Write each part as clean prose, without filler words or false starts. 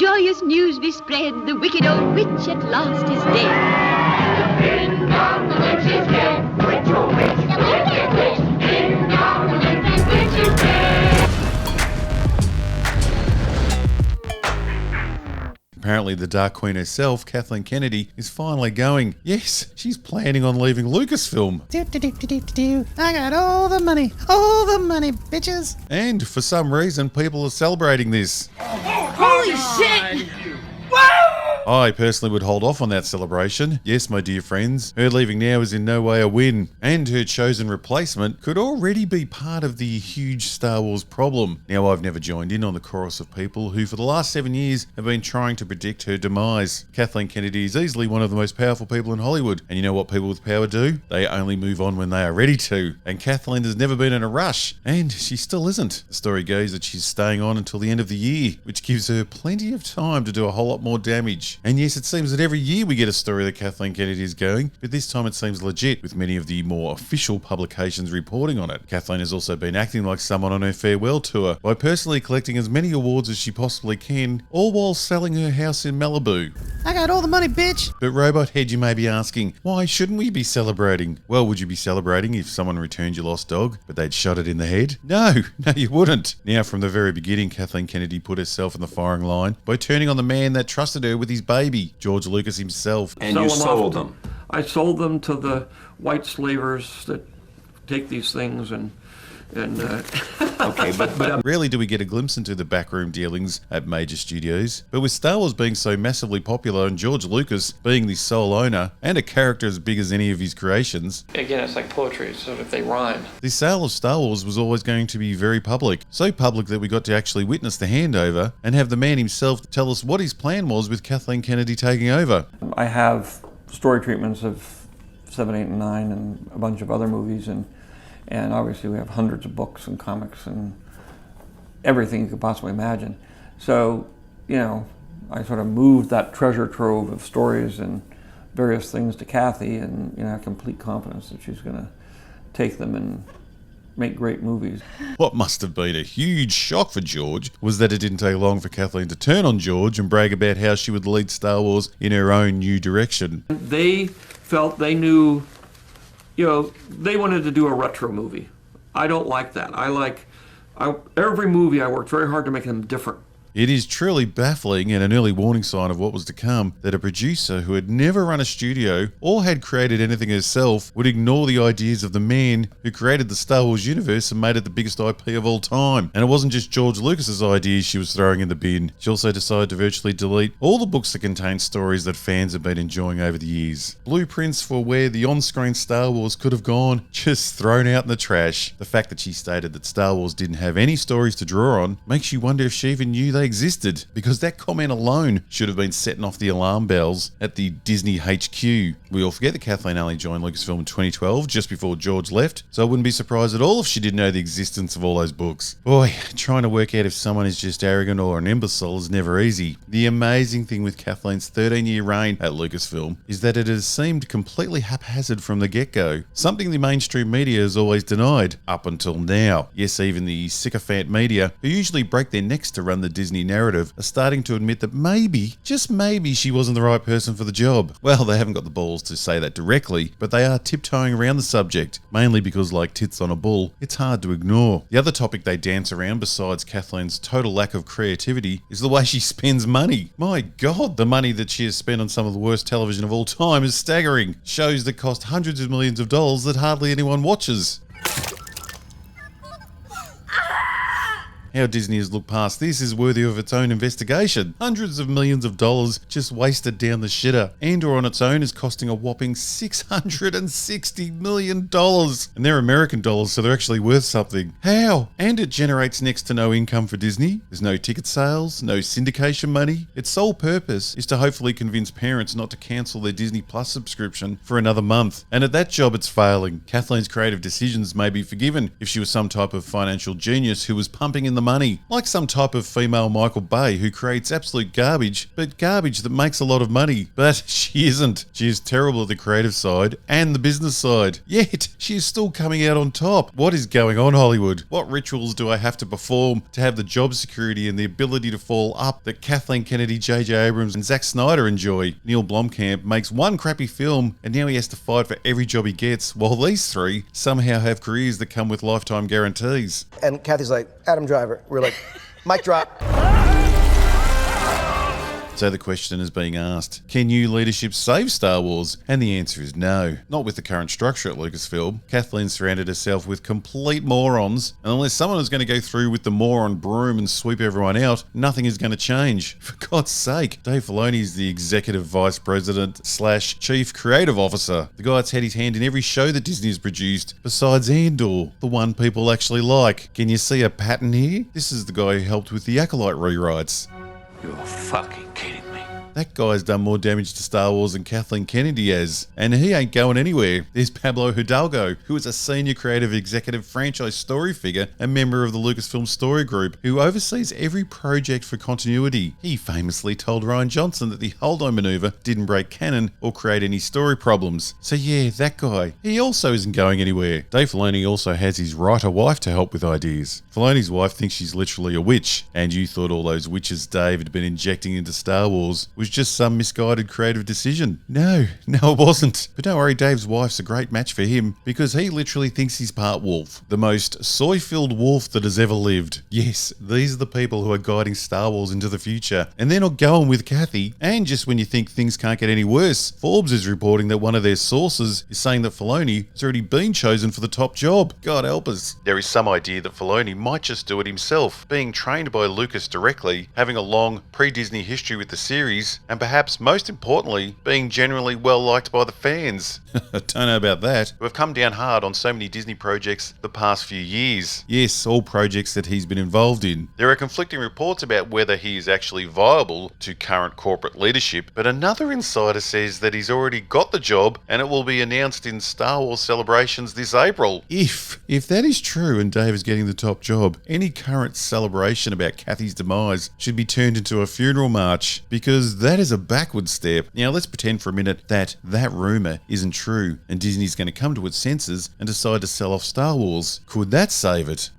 joyous news be spread, the wicked old witch at last is dead. Ding dong, the witch is dead. Witch, oh witch, the wicked witch. Ding dong, the wicked witch is dead. Apparently the Dark Queen herself, Kathleen Kennedy, is finally going. Yes, she's planning on leaving Lucasfilm. I got all the money, bitches. And for some reason, people are celebrating this. Holy shit! I personally would hold off on that celebration. Yes, my dear friends, her leaving now is in no way a win, and her chosen replacement could already be part of the huge Star Wars problem. Now, I've never joined in on the chorus of people who for the last 7 years have been trying to predict her demise. Kathleen Kennedy is easily one of the most powerful people in Hollywood, and you know what people with power do? They only move on when they are ready to. And Kathleen has never been in a rush, and she still isn't. The story goes that she's staying on until the end of the year, which gives her plenty of time to do a whole lot more damage. And yes, it seems that every year we get a story that Kathleen Kennedy is going, but this time it seems legit, with many of the more official publications reporting on it. Kathleen has also been acting like someone on her farewell tour by personally collecting as many awards as she possibly can, all while selling her house in Malibu. I got all the money, bitch. But Robot Head, you may be asking, why shouldn't we be celebrating? Well, would you be celebrating if someone returned your lost dog, but they'd shot it in the head? No, you wouldn't. Now, from the very beginning, Kathleen Kennedy put herself in the firing line by turning on the man that trusted her with his baby, George Lucas himself. And you sold them? I sold them to the white slavers that take these things and okay, but rarely do we get a glimpse into the backroom dealings at major studios. But with Star Wars being so massively popular and George Lucas being the sole owner and a character as big as any of his creations, again, it's like poetry, so if they rhyme. The sale of Star Wars was always going to be very public. So public that we got to actually witness the handover and have the man himself tell us what his plan was with Kathleen Kennedy taking over. I have story treatments of 7, 8, and 9 and a bunch of other movies, and obviously we have hundreds of books and comics and everything you could possibly imagine. So, you know, I sort of moved that treasure trove of stories and various things to Kathy, and I have complete confidence that she's going to take them and make great movies. What must have been a huge shock for George was that it didn't take long for Kathleen to turn on George and brag about how she would lead Star Wars in her own new direction. They felt they knew, they wanted to do a retro movie. I don't like that. Every movie I worked very hard to make them different. It is truly baffling and an early warning sign of what was to come that a producer who had never run a studio or had created anything herself would ignore the ideas of the man who created the Star Wars universe and made it the biggest IP of all time. And it wasn't just George Lucas's ideas she was throwing in the bin. She also decided to virtually delete all the books that contain stories that fans have been enjoying over the years. Blueprints for where the on-screen Star Wars could have gone, just thrown out in the trash. The fact that she stated that Star Wars didn't have any stories to draw on makes you wonder if she even knew they existed, because that comment alone should have been setting off the alarm bells at the Disney HQ. We all forget that Kathleen only joined Lucasfilm in 2012, just before George left, so I wouldn't be surprised at all if she didn't know the existence of all those books. Boy, trying to work out if someone is just arrogant or an imbecile is never easy. The amazing thing with Kathleen's 13-year reign at Lucasfilm is that it has seemed completely haphazard from the get-go, something the mainstream media has always denied, up until now. Yes, even the sycophant media, who usually break their necks to run the Disney narrative, are starting to admit that maybe, just maybe, she wasn't the right person for the job. Well, they haven't got the balls to say that directly, but they are tiptoeing around the subject, mainly because, like tits on a bull, it's hard to ignore. The other topic they dance around, besides Kathleen's total lack of creativity, is the way she spends money. My God, the money that she has spent on some of the worst television of all time is staggering. Shows that cost hundreds of millions of dollars that hardly anyone watches. How Disney has looked past this is worthy of its own investigation. Hundreds of millions of dollars just wasted down the shitter. Andor on its own is costing a whopping $660 million. And they're American dollars, so they're actually worth something. How? And it generates next to no income for Disney. There's no ticket sales, no syndication money. Its sole purpose is to hopefully convince parents not to cancel their Disney Plus subscription for another month. And at that job, it's failing. Kathleen's creative decisions may be forgiven if she was some type of financial genius who was pumping in the the money, like some type of female Michael Bay who creates absolute garbage, but garbage that makes a lot of money. But she isn't. She is terrible at the creative side and the business side. Yet, she is still coming out on top. What is going on, Hollywood? What rituals do I have to perform to have the job security and the ability to fall up that Kathleen Kennedy, J.J. Abrams and Zack Snyder enjoy? Neil Blomkamp makes one crappy film and now he has to fight for every job he gets, while these three somehow have careers that come with lifetime guarantees. And Kathy's like, Adam Driver. We're like, mic drop. So the question is being asked, can new leadership save Star Wars? And the answer is no. Not with the current structure at Lucasfilm. Kathleen surrounded herself with complete morons, and unless someone is going to go through with the moron broom and sweep everyone out, nothing is going to change. For God's sake, Dave Filoni is the executive vice president / chief creative officer. The guy that's had his hand in every show that Disney has produced, besides Andor, the one people actually like. Can you see a pattern here? This is the guy who helped with the Acolyte rewrites. You're fucking kidding me. That guy's done more damage to Star Wars than Kathleen Kennedy has, and he ain't going anywhere. There's Pablo Hidalgo, who is a senior creative executive franchise story figure and member of the Lucasfilm Story Group, who oversees every project for continuity. He famously told Rian Johnson that the hold-on maneuver didn't break canon or create any story problems. So yeah, that guy. He also isn't going anywhere. Dave Filoni also has his writer wife to help with ideas. Filoni's wife thinks she's literally a witch, and you thought all those witches Dave had been injecting into Star Wars was just some misguided creative decision. No, it wasn't. But don't worry, Dave's wife's a great match for him because he literally thinks he's part wolf. The most soy-filled wolf that has ever lived. Yes, these are the people who are guiding Star Wars into the future. And they're not going with Kathy. And just when you think things can't get any worse, Forbes is reporting that one of their sources is saying that Filoni has already been chosen for the top job. God help us. There is some idea that Filoni might just do it himself, being trained by Lucas directly, having a long pre-Disney history with the series, and perhaps most importantly, being generally well liked by the fans. I don't know about that. We've come down hard on so many Disney projects the past few years. Yes, all projects that he's been involved in. There are conflicting reports about whether he is actually viable to current corporate leadership, but another insider says that he's already got the job and it will be announced in Star Wars celebrations this April. If that is true and Dave is getting the top job, any current celebration about Kathy's demise should be turned into a funeral march, because that is a backward step. Now let's pretend for a minute that rumour isn't true and Disney's going to come to its senses and decide to sell off Star Wars. Could that save it?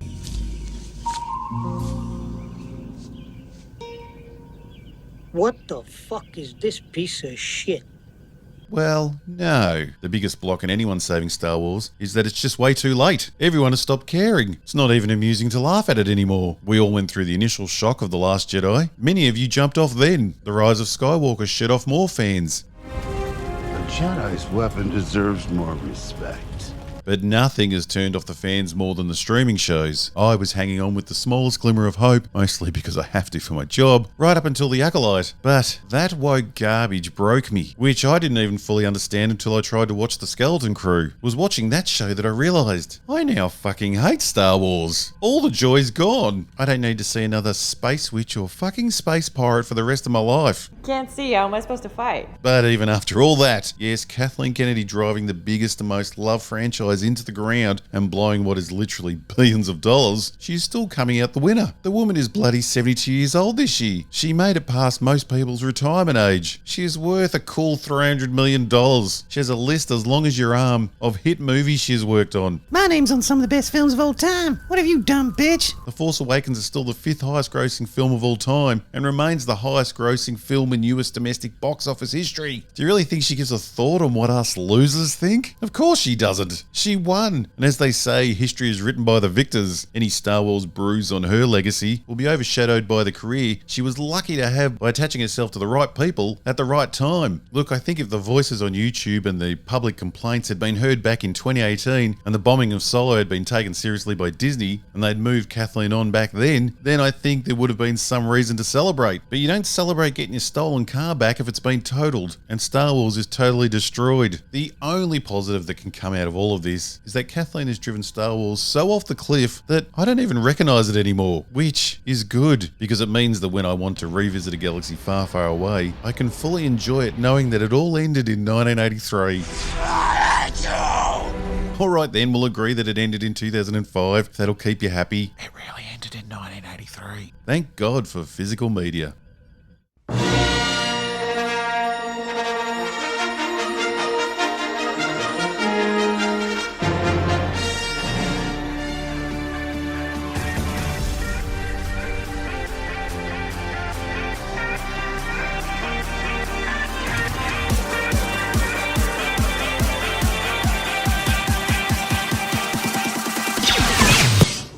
What the fuck is this piece of shit? Well, no. The biggest block in anyone saving Star Wars is that it's just way too late. Everyone has stopped caring. It's not even amusing to laugh at it anymore. We all went through the initial shock of The Last Jedi. Many of you jumped off then. The Rise of Skywalker shed off more fans. A Jedi's weapon deserves more respect. But nothing has turned off the fans more than the streaming shows. I was hanging on with the smallest glimmer of hope, mostly because I have to for my job, right up until The Acolyte. But that woke garbage broke me, which I didn't even fully understand until I tried to watch The Skeleton Crew. It was watching that show that I realised I now fucking hate Star Wars. All the joy's gone. I don't need to see another space witch or fucking space pirate for the rest of my life. Can't see, how am I supposed to fight? But even after all that, yes, Kathleen Kennedy driving the biggest and most loved franchise into the ground and blowing what is literally billions of dollars, she's still coming out the winner. The woman is bloody 72 years old this year. She made it past most people's retirement age. She is worth a cool $300 million. She has a list as long as your arm of hit movies she has worked on. My name's on some of the best films of all time. What have you done, bitch? The Force Awakens is still the 5th highest grossing film of all time and remains the highest grossing film in US domestic box office history. Do you really think she gives a thought on what us losers think? Of course she doesn't. She won. And as they say, history is written by the victors. Any Star Wars bruise on her legacy will be overshadowed by the career she was lucky to have by attaching herself to the right people at the right time. Look, I think if the voices on YouTube and the public complaints had been heard back in 2018 and the bombing of Solo had been taken seriously by Disney and they'd moved Kathleen on back then I think there would have been some reason to celebrate. But you don't celebrate getting your stolen car back if it's been totaled, and Star Wars is totally destroyed. The only positive that can come out of all of this is that Kathleen has driven Star Wars so off the cliff that I don't even recognise it anymore, which is good, because it means that when I want to revisit a galaxy far, far away, I can fully enjoy it knowing that it all ended in 1983. Alright then, we'll agree that it ended in 2005. That'll keep you happy. It really ended. invented in 1983. Thank God for physical media.